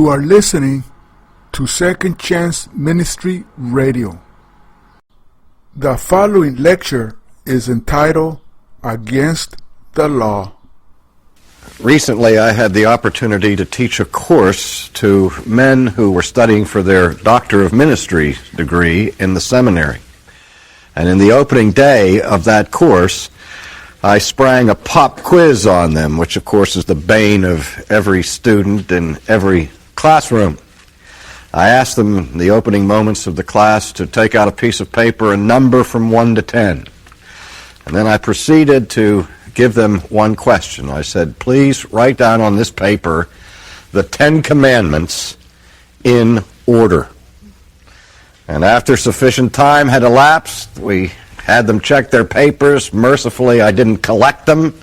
are listening to Second Chance Ministry Radio. The following lecture is entitled Against the Law. Recently, I had the opportunity to teach a course to men who were studying for their Doctor of Ministry degree in the seminary. And in the opening day of that course, I sprang a pop quiz on them, which of course is the bane of every student in every classroom. I asked them in the opening moments of the class to take out a piece of paper and number from 1 to 10. And then I proceeded to give them one question. I said, please write down on this paper the 10 Commandments in order. And after sufficient time had elapsed, we had them check their papers. Mercifully, I didn't collect them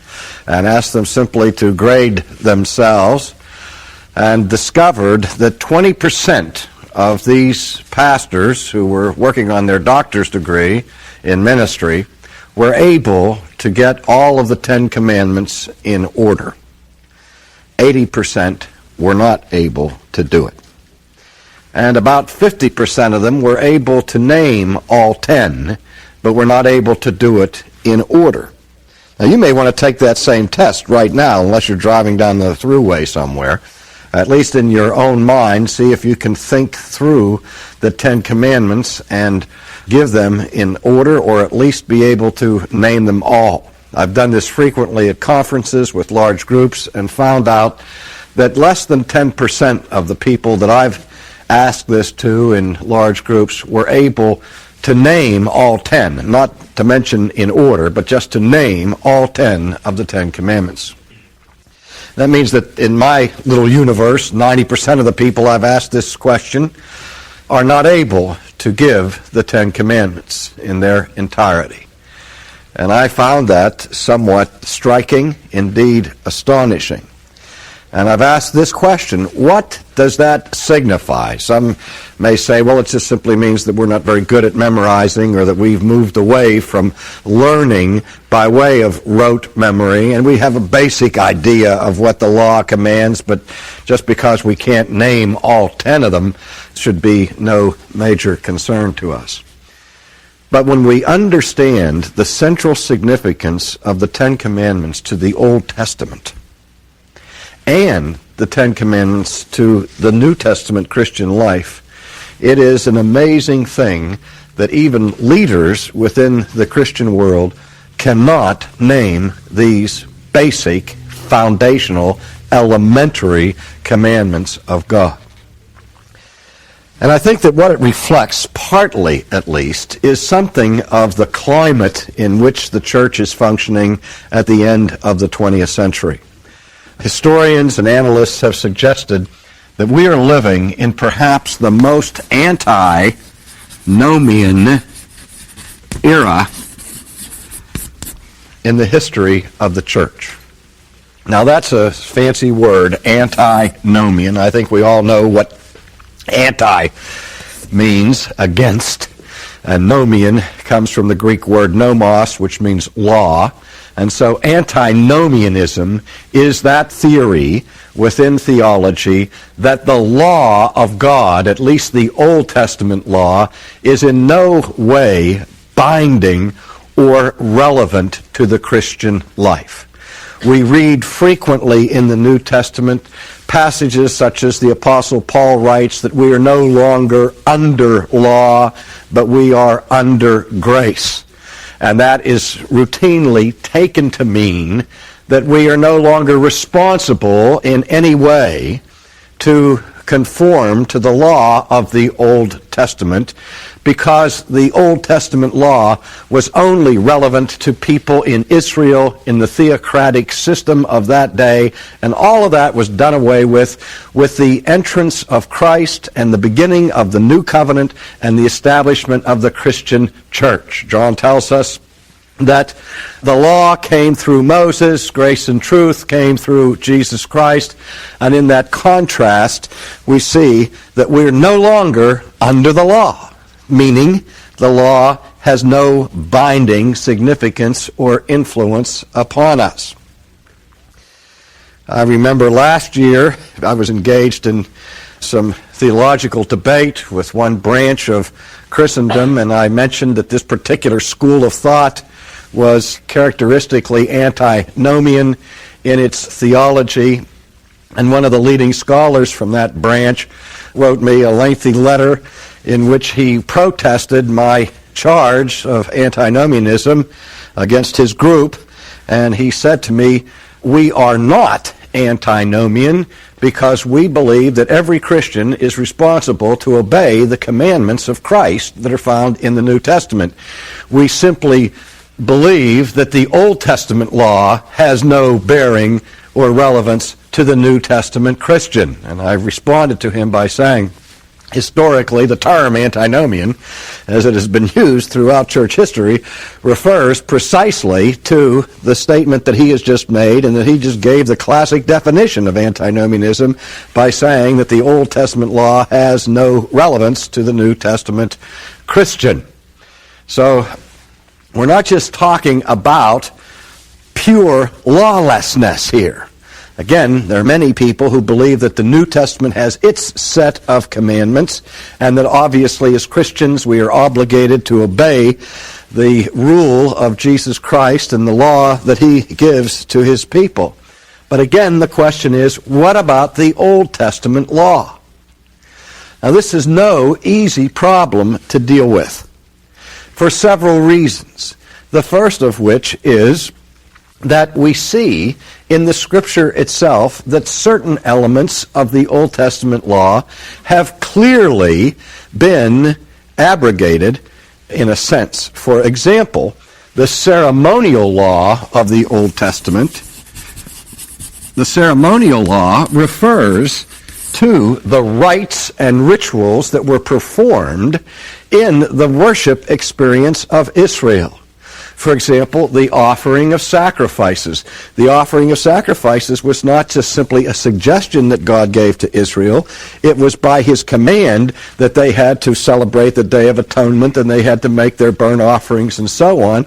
and asked them simply to grade themselves, and discovered that 20% of these pastors who were working on their doctor's degree in ministry were able to get all of the 10 Commandments in order. 80% were not able to do it. And about 50% of them were able to name all 10, but were not able to do it in order. Now, you may want to take that same test right now, unless you're driving down the thruway somewhere. At least in your own mind, see if you can think through the 10 Commandments and give them in order, or at least be able to name them all. I've done this frequently at conferences with large groups and found out that less than 10% of the people that I've asked this to in large groups were able to name all 10, not to mention in order, but just to name all 10 of the 10 Commandments. That means that in my little universe, 90% of the people I've asked this question are not able to give the 10 Commandments in their entirety. And I found that somewhat striking, indeed astonishing. And I've asked this question, what does that signify? Some may say, well, it just simply means that we're not very good at memorizing, or that we've moved away from learning by way of rote memory, and we have a basic idea of what the law commands, but just because we can't name all 10 of them should be no major concern to us. But when we understand the central significance of the 10 Commandments to the Old Testament, and the 10 Commandments to the New Testament Christian life, it is an amazing thing that even leaders within the Christian world cannot name these basic, foundational, elementary commandments of God. And I think that what it reflects, partly at least, is something of the climate in which the church is functioning at the end of the 20th century. Historians and analysts have suggested that we are living in perhaps the most antinomian era in the history of the church. Now, that's a fancy word, antinomian. I think we all know what anti means, against. And nomian comes from the Greek word nomos, which means law. And so antinomianism is that theory within theology that the law of God, at least the Old Testament law, is in no way binding or relevant to the Christian life. We read frequently in the New Testament passages such as the Apostle Paul writes that we are no longer under law, but we are under grace. And that is routinely taken to mean that we are no longer responsible in any way to conform to the law of the Old Testament, because the Old Testament law was only relevant to people in Israel in the theocratic system of that day, and all of that was done away with the entrance of Christ and the beginning of the New Covenant and the establishment of the Christian church. John tells us that the law came through Moses, grace and truth came through Jesus Christ, and in that contrast we see that we're no longer under the law, meaning the law has no binding significance or influence upon us. I remember last year I was engaged in some theological debate with one branch of Christendom, and I mentioned that this particular school of thought was characteristically antinomian in its theology. And one of the leading scholars from that branch wrote me a lengthy letter in which he protested my charge of antinomianism against his group. And he said to me, "We are not antinomian because we believe that every Christian is responsible to obey the commandments of Christ that are found in the New Testament. We simply believe that the Old Testament law has no bearing or relevance to the New Testament Christian." And I responded to him by saying, historically, the term antinomian, as it has been used throughout church history, refers precisely to the statement that he has just made, and that he just gave the classic definition of antinomianism by saying that the Old Testament law has no relevance to the New Testament Christian. So we're not just talking about pure lawlessness here. Again, there are many people who believe that the New Testament has its set of commandments, and that obviously as Christians we are obligated to obey the rule of Jesus Christ and the law that he gives to his people. But again, the question is, what about the Old Testament law? Now, this is no easy problem to deal with for several reasons. The first of which is that we see in the Scripture itself that certain elements of the Old Testament law have clearly been abrogated in a sense. For example, the ceremonial law of the Old Testament, the ceremonial law refers to the rites and rituals that were performed in the worship experience of Israel. For example, the offering of sacrifices. The offering of sacrifices was not just simply a suggestion that God gave to Israel. It was by his command that they had to celebrate the Day of Atonement, and they had to make their burnt offerings and so on.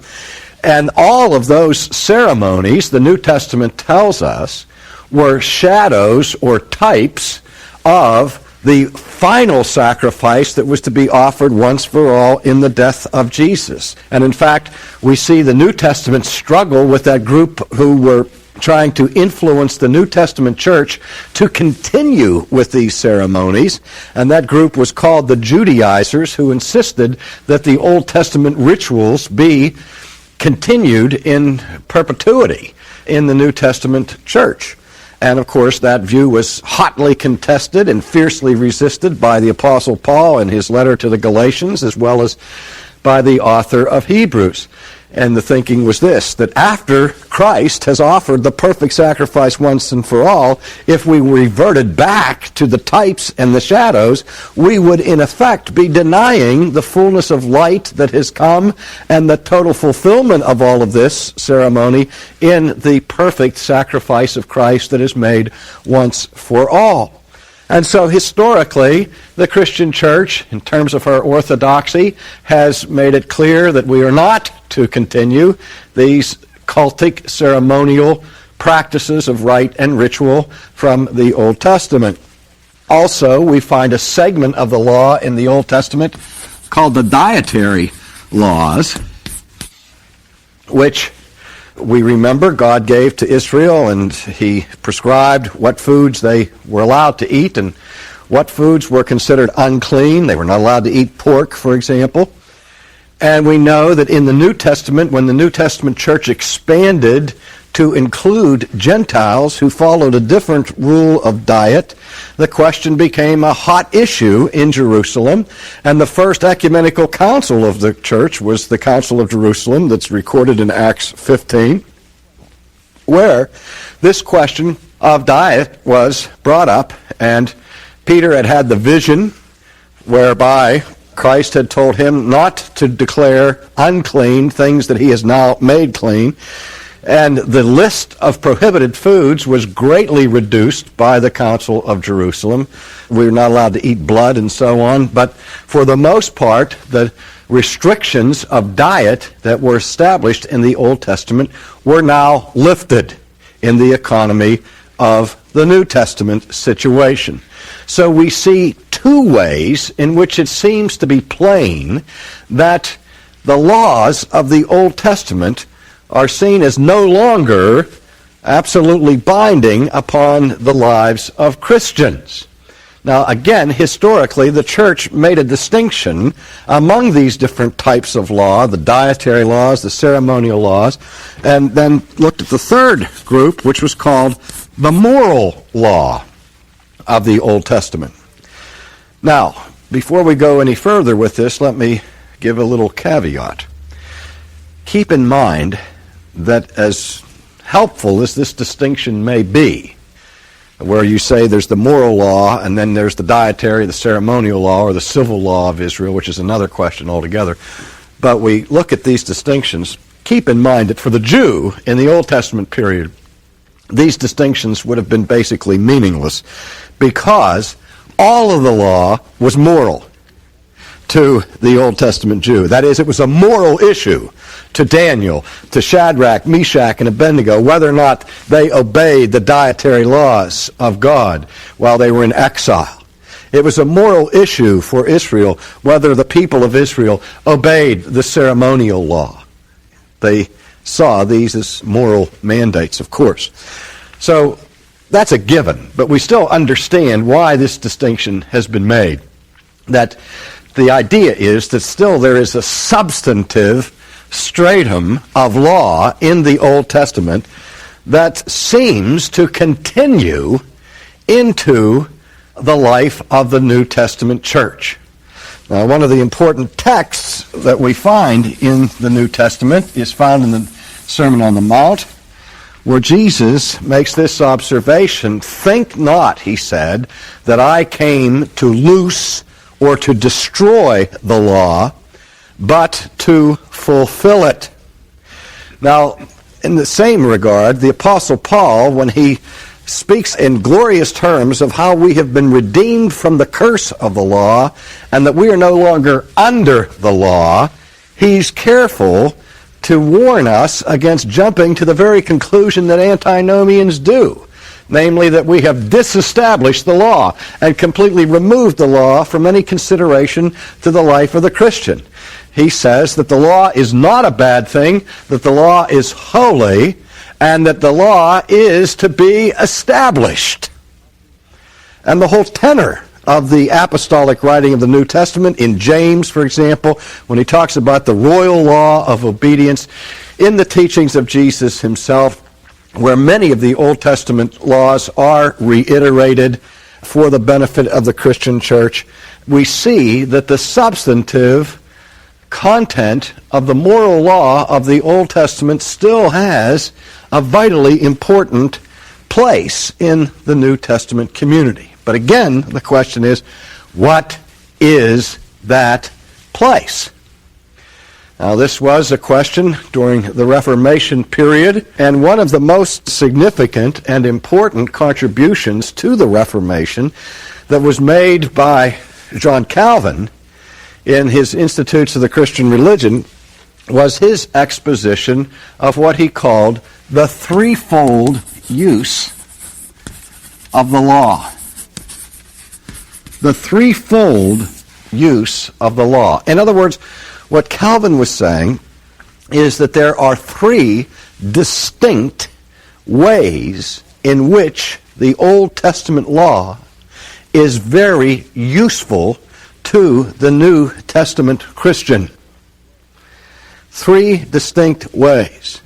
And all of those ceremonies, the New Testament tells us, were shadows or types of the final sacrifice that was to be offered once for all in the death of Jesus. And in fact, we see the New Testament struggle with that group who were trying to influence the New Testament church to continue with these ceremonies. And that group was called the Judaizers, who insisted that the Old Testament rituals be continued in perpetuity in the New Testament church. And of course, that view was hotly contested and fiercely resisted by the Apostle Paul in his letter to the Galatians, as well as by the author of Hebrews. And the thinking was this, that after Christ has offered the perfect sacrifice once and for all, if we reverted back to the types and the shadows, we would in effect be denying the fullness of light that has come and the total fulfillment of all of this ceremony in the perfect sacrifice of Christ that is made once for all. And so historically, the Christian church, in terms of her orthodoxy, has made it clear that we are not to continue these cultic ceremonial practices of rite and ritual from the Old Testament. Also, we find a segment of the law in the Old Testament called the dietary laws, which we remember God gave to Israel, and he prescribed what foods they were allowed to eat and what foods were considered unclean. They were not allowed to eat pork, for example. And we know that in the New Testament, when the New Testament church expanded to include Gentiles who followed a different rule of diet, the question became a hot issue in Jerusalem. And the first ecumenical council of the church was the Council of Jerusalem that's recorded in Acts 15, where this question of diet was brought up. And Peter had had the vision whereby Christ had told him not to declare unclean things that he has now made clean. And the list of prohibited foods was greatly reduced by the Council of Jerusalem. We were not allowed to eat blood and so on. But for the most part, the restrictions of diet that were established in the Old Testament were now lifted in the economy of the New Testament situation. So we see two ways in which it seems to be plain that the laws of the Old Testament are seen as no longer absolutely binding upon the lives of Christians. Now, again, historically, the church made a distinction among these different types of law, the dietary laws, the ceremonial laws, and then looked at the third group, which was called the moral law of the Old Testament. Now, before we go any further with this, let me give a little caveat. Keep in mind that as helpful as this distinction may be, where you say there's the moral law and then there's the dietary, the ceremonial law, or the civil law of Israel, which is another question altogether. But we look at these distinctions. Keep in mind that for the Jew in the Old Testament period, these distinctions would have been basically meaningless because all of the law was moral to the Old Testament Jew. That is, it was a moral issue to Daniel, to Shadrach, Meshach, and Abednego, whether or not they obeyed the dietary laws of God while they were in exile. It was a moral issue for Israel whether the people of Israel obeyed the ceremonial law. They saw these as moral mandates, of course. So that's a given, but we still understand why this distinction has been made. That the idea is that still there is a substantive stratum of law in the Old Testament that seems to continue into the life of the New Testament church. Now, one of the important texts that we find in the New Testament is found in the Sermon on the Mount, where Jesus makes this observation, "Think not," he said, "that I came to loose or to destroy the law, but to fulfill it." Now, in the same regard, the Apostle Paul, when he speaks in glorious terms of how we have been redeemed from the curse of the law and that we are no longer under the law, he's careful to warn us against jumping to the very conclusion that antinomians do. Namely, that we have disestablished the law and completely removed the law from any consideration to the life of the Christian. He says that the law is not a bad thing, that the law is holy, and that the law is to be established. And the whole tenor of the apostolic writing of the New Testament, in James, for example, when he talks about the royal law of obedience, in the teachings of Jesus himself, where many of the Old Testament laws are reiterated for the benefit of the Christian church, we see that the substantive content of the moral law of the Old Testament still has a vitally important place in the New Testament community. But again, the question is, what is that place? Now, this was a question during the Reformation period, and one of the most significant and important contributions to the Reformation that was made by John Calvin in his Institutes of the Christian Religion was his exposition of what he called the threefold use of the law. The threefold use of the law. In other words, what Calvin was saying is that there are three distinct ways in which the Old Testament law is very useful to the New Testament Christian. Three distinct ways.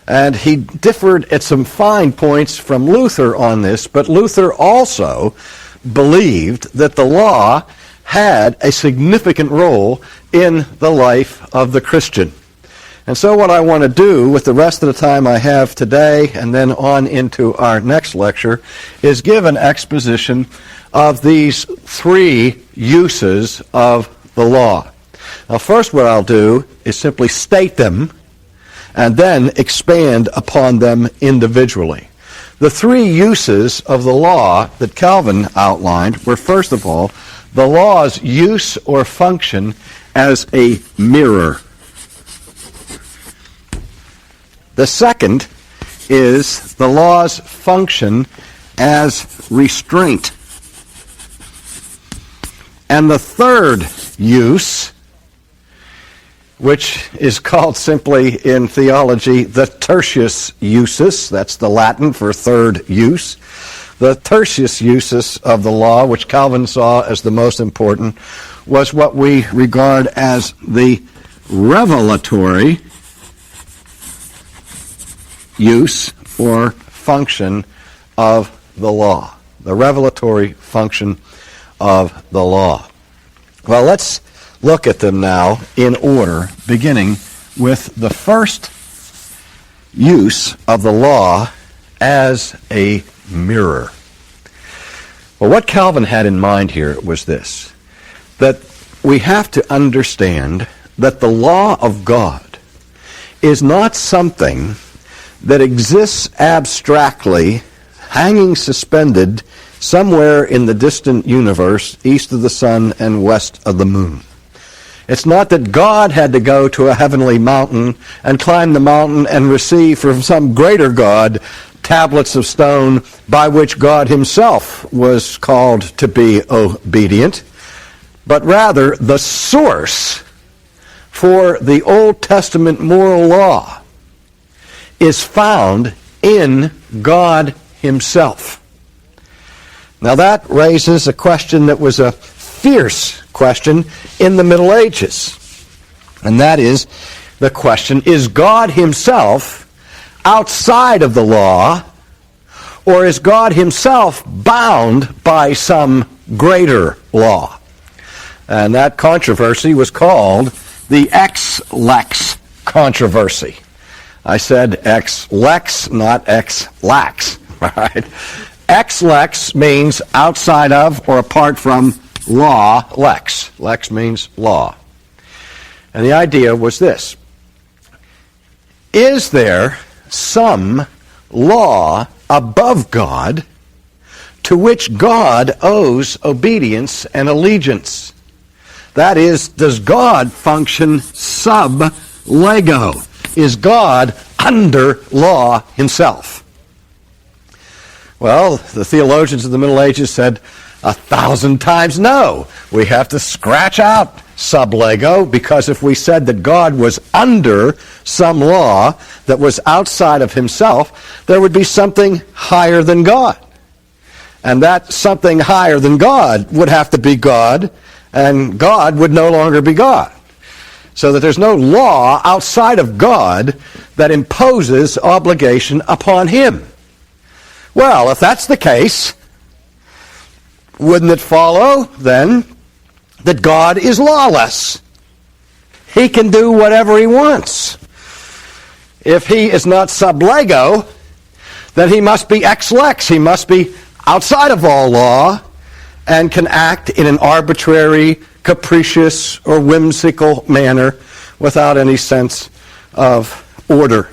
And he differed at some fine points from Luther on this, but Luther also believed that the law had a significant role in the life of the Christian. And so what I want to do with the rest of the time I have today and then on into our next lecture is give an exposition of these three uses of the law. Now, first what I'll do is simply state them and then expand upon them individually. The three uses of the law that Calvin outlined were, first of all, the law's use or function as a mirror. The second is the law's function as restraint. And the third use, which is called simply in theology the tertius usus, that's the Latin for third use, the tertius usus of the law, which Calvin saw as the most important, was what we regard as the revelatory use or function of the law. The revelatory function of the law. Well, let's look at them now in order, beginning with the first use of the law as a mirror. Well, what Calvin had in mind here was this, that we have to understand that the law of God is not something that exists abstractly, hanging suspended somewhere in the distant universe, east of the sun and west of the moon. It's not that God had to go to a heavenly mountain and climb the mountain and receive from some greater God tablets of stone by which God himself was called to be obedient, but rather the source for the Old Testament moral law is found in God himself. Now that raises a question that was a fierce question in the Middle Ages. And that is the question, is God himself outside of the law, or is God himself bound by some greater law? And that controversy was called the ex lex controversy. I said ex lex, not ex lax. Right? Ex lex means outside of or apart from law. Lex. Lex means law. And the idea was this. Is there some law above God to which God owes obedience and allegiance? That is, does God function sub lego? Is God under law himself? Well, the theologians of the Middle Ages said 1,000 times no. We have to scratch out sub lego, because if we said that God was under some law that was outside of himself, there would be something higher than God. And that something higher than God would have to be God, and God would no longer be God. So that there's no law outside of God that imposes obligation upon him. Well, if that's the case, wouldn't it follow, then, that God is lawless? He can do whatever he wants. If he is not sub lego, then he must be ex lex. He must be outside of all law and can act in an arbitrary, capricious, or whimsical manner without any sense of order.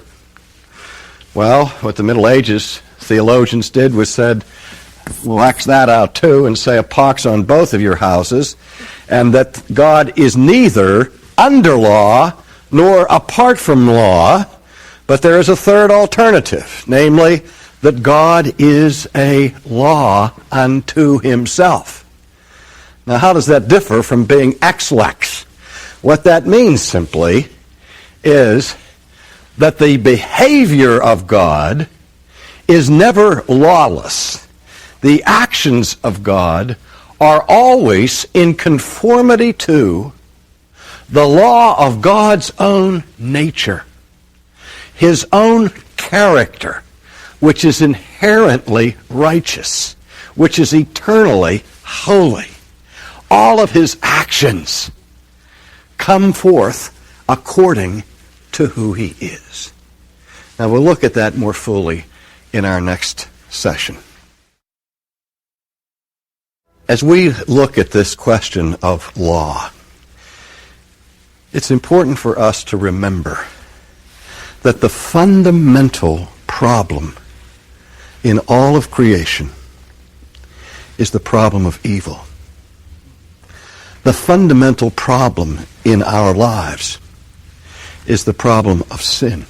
Well, what the Middle Ages theologians did was said, we'll X that out too and say a pox on both of your houses, and that God is neither under law nor apart from law, but there is a third alternative, namely that God is a law unto himself. Now, how does that differ from being ex lex? What that means simply is that the behavior of God is never lawless. The actions of God are always in conformity to the law of God's own nature, his own character, which is inherently righteous, which is eternally holy. All of his actions come forth according to who he is. Now we'll look at that more fully in our next session. As we look at this question of law, it's important for us to remember that the fundamental problem in all of creation is the problem of evil. The fundamental problem in our lives is the problem of sin.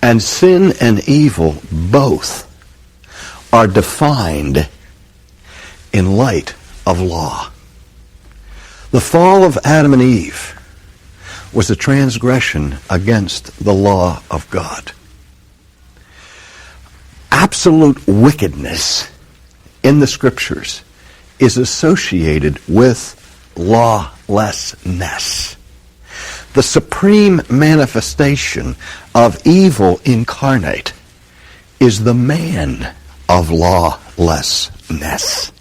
And sin and evil both are defined in light of law. The fall of Adam and Eve was a transgression against the law of God. Absolute wickedness in the Scriptures is associated with lawlessness. The supreme manifestation of evil incarnate is the man of lawlessness.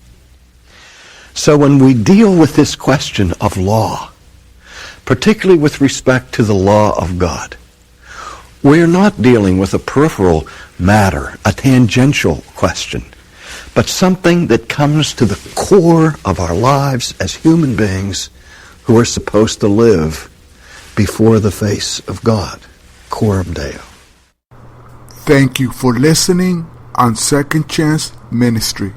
So when we deal with this question of law, particularly with respect to the law of God, we're not dealing with a peripheral matter, a tangential question, but something that comes to the core of our lives as human beings who are supposed to live before the face of God. Coram Deo. Thank you for listening on Second Chance Ministry.